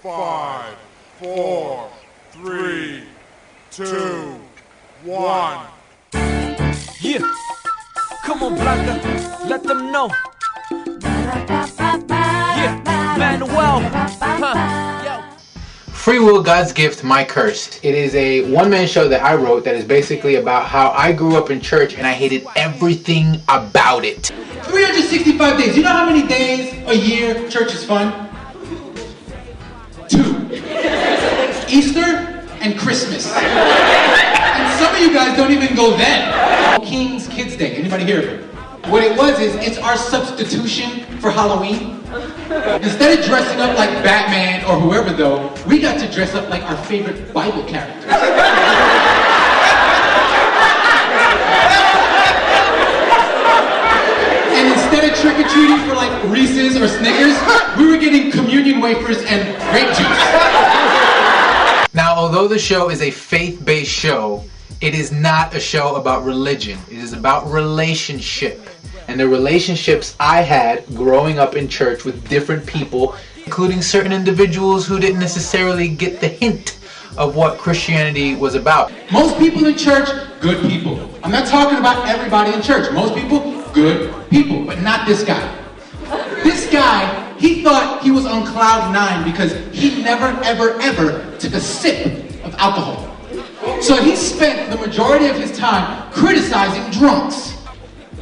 5, 4, 3, 2, 1. Yeah, come on, Blanca, let them know. Yeah, Manuel, yo. Free Will, God's Gift, My Curse. It is a one-man show that I wrote that is basically about how I grew up in church and I hated everything about it. 365 days. You know how many days a year church is fun? 2. Easter and Christmas. And some of you guys don't even go then. King's Kids Day. Anybody hear of it? What it was is, it's our substitution for Halloween. Instead of dressing up like Batman or whoever though, we got to dress up like our favorite Bible characters. And instead of trick-or-treating for like Reese's or Snickers, we were getting communion wafers and grape juice. Now, although the show is a faith-based show, it is not a show about religion. It is about relationship. And the relationships I had growing up in church with different people, including certain individuals who didn't necessarily get the hint of what Christianity was about. Most people in church, good people. I'm not talking about everybody in church. Most people, good people, but not this guy. This guy, he thought he was on cloud 9 because he never, ever, ever took a sip of alcohol. So he spent the majority of his time criticizing drunks.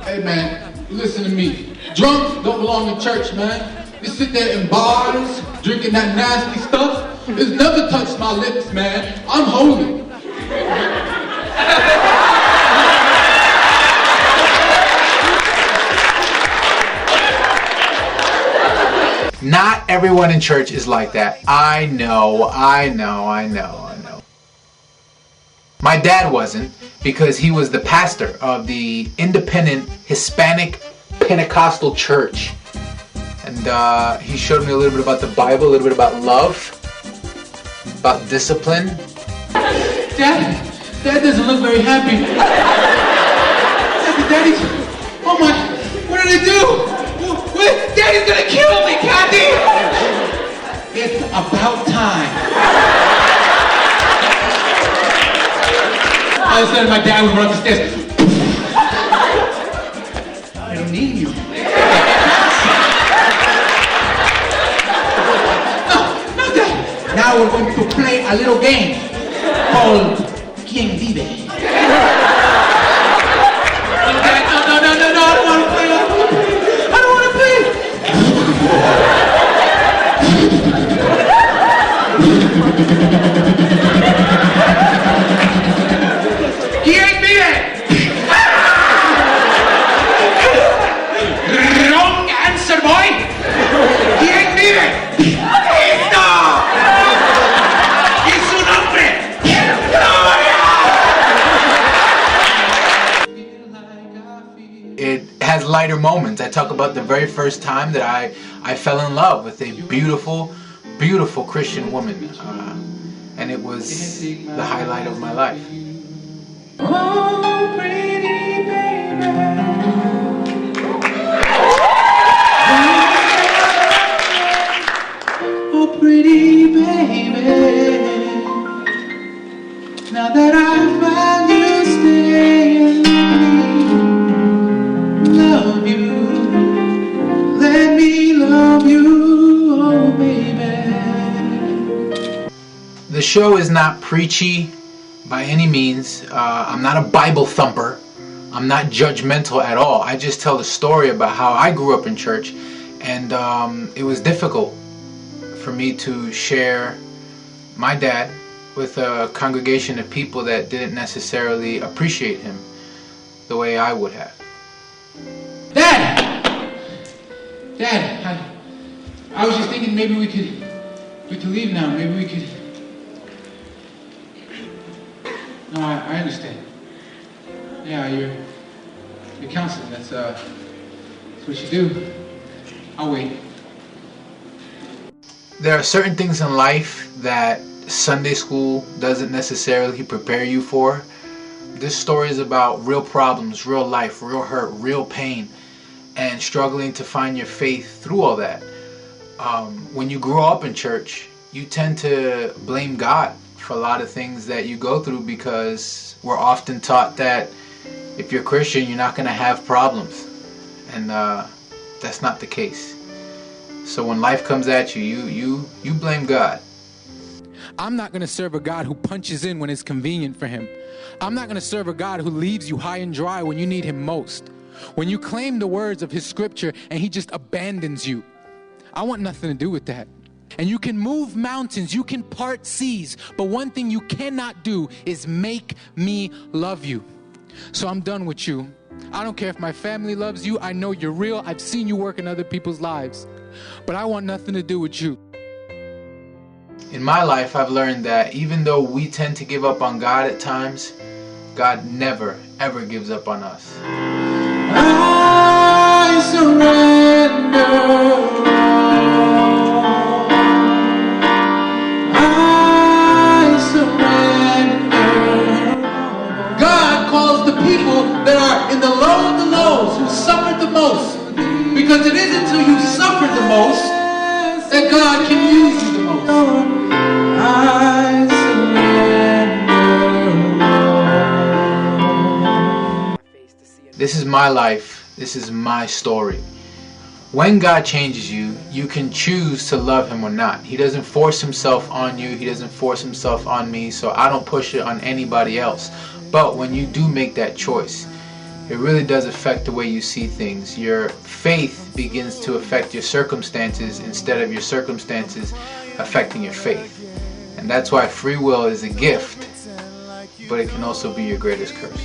Hey man, listen to me. Drunks don't belong in church, man. They sit there in bars, drinking that nasty stuff. It's never touched my lips, man. I'm holy. Not everyone in church is like that. I know. My dad wasn't, because he was the pastor of the independent Hispanic Pentecostal church. And he showed me a little bit about the Bible, a little bit about love, about discipline. Dad doesn't look very happy. Daddy, oh my, what did I do? Daddy's gonna kill me, Kathy! It's about time. All of a sudden, my dad would run up the stairs. I don't need you. No, Dad. Now we're going to play a little game called Quien Vive. Dad, no, I don't want to play. I don't want to play. ¿Quién vive? Wrong answer, boy. ¿Quién vive? ¡Listo! ¡Y su nombre! It has lighter moments. I talk about the very first time that I fell in love with a beautiful, beautiful Christian woman. And it was the highlight of my life. Oh, pretty baby. Oh, pretty baby. Now that I found you, stay and love you. Let me love you, oh baby. The show is not preachy by any means. I'm not a Bible thumper. I'm not judgmental at all. I just tell the story about how I grew up in church, and it was difficult for me to share my dad with a congregation of people that didn't necessarily appreciate him the way I would have. Dad, I was just thinking maybe we could leave now. Maybe we could. No, I understand. Yeah, you're counseling. That's what you do. I'll wait. There are certain things in life that Sunday school doesn't necessarily prepare you for. This story is about real problems, real life, real hurt, real pain, and struggling to find your faith through all that. When you grow up in church, you tend to blame God for a lot of things that you go through, because we're often taught that if you're Christian, you're not going to have problems. And that's not the case. So when life comes at you, you blame God. I'm not going to serve a God who punches in when it's convenient for him. I'm not going to serve a God who leaves you high and dry when you need him most. When you claim the words of his scripture and he just abandons you. I want nothing to do with that. And you can move mountains, you can part seas, but one thing you cannot do is make me love you. So I'm done with you. I don't care if my family loves you. I know you're real. I've seen you work in other people's lives. But I want nothing to do with you. In my life, I've learned that even though we tend to give up on God at times, God never, ever gives up on us. I surrender. That are in the low of the lows, who suffered the most, because it isn't until you suffer the most that God can use you the most. I surrender. This is my life. This is my story. When God changes you, you can choose to love him or not. He doesn't force himself on you. He doesn't force himself on me, so I don't push it on anybody else. But when you do make that choice, it really does affect the way you see things. Your faith begins to affect your circumstances instead of your circumstances affecting your faith. And that's why free will is a gift, but it can also be your greatest curse.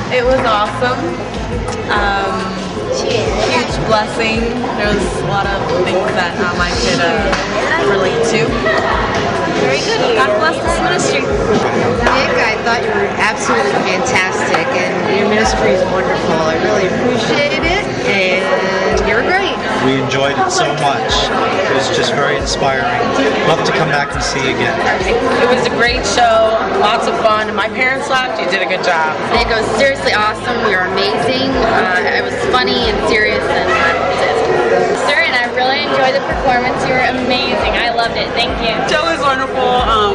It was awesome. Huge blessing. There was a lot of things that I could relate to. Very good. God bless this ministry. Nick, I thought you were absolutely fantastic, and your ministry is wonderful. I really appreciate it, and you're great. We enjoyed it so much. It was just very inspiring. Love to come back and see you again. It was a great show. Lots of fun. My parents laughed. You did a good job. Nick, it was seriously awesome. You're amazing. It was funny and serious, and that's it. Sir, and I really enjoyed the performance. You were amazing. I loved it. Thank you. The show was wonderful.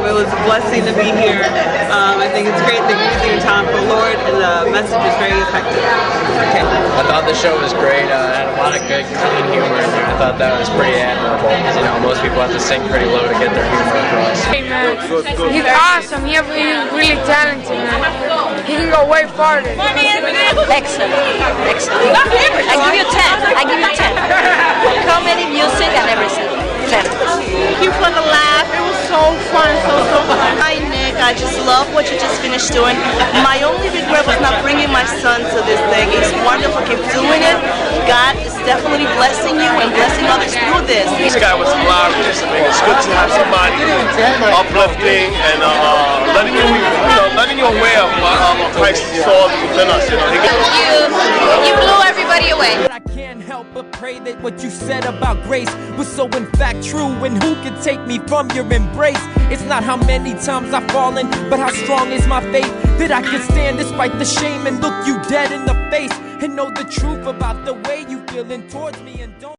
It was a blessing to be here. I think it's great that you're using your time for the Lord, and the message is very effective. Okay. I thought the show was great. It had a lot of good, clean humor in there. I thought that was pretty admirable. You know, most people have to sing pretty low to get their humor across. Hey man, he's awesome. He's really talented, man. He can go way farther. Excellent. Excellent. I give you 10. I give you 10. Comedy, music, and everything. 10. Thank you for the laugh. It was so fun, so fun. Hi Nick, I just love what you just finished doing. My only regret was not bringing my son to this thing. It's wonderful. Keep doing it. God is definitely blessing you and blessing others through this. This guy was hilarious. I mean, it's good to have somebody uplifting and letting you aware of what Christ saw within us. You blew everybody away. I can't help but pray that what you said about grace was so in fact true. And who can take me from your embrace? It's not how many times I've fallen, but how strong is my faith that I can stand despite the shame and look you dead in the face and know the truth about the way you feeling towards me and don't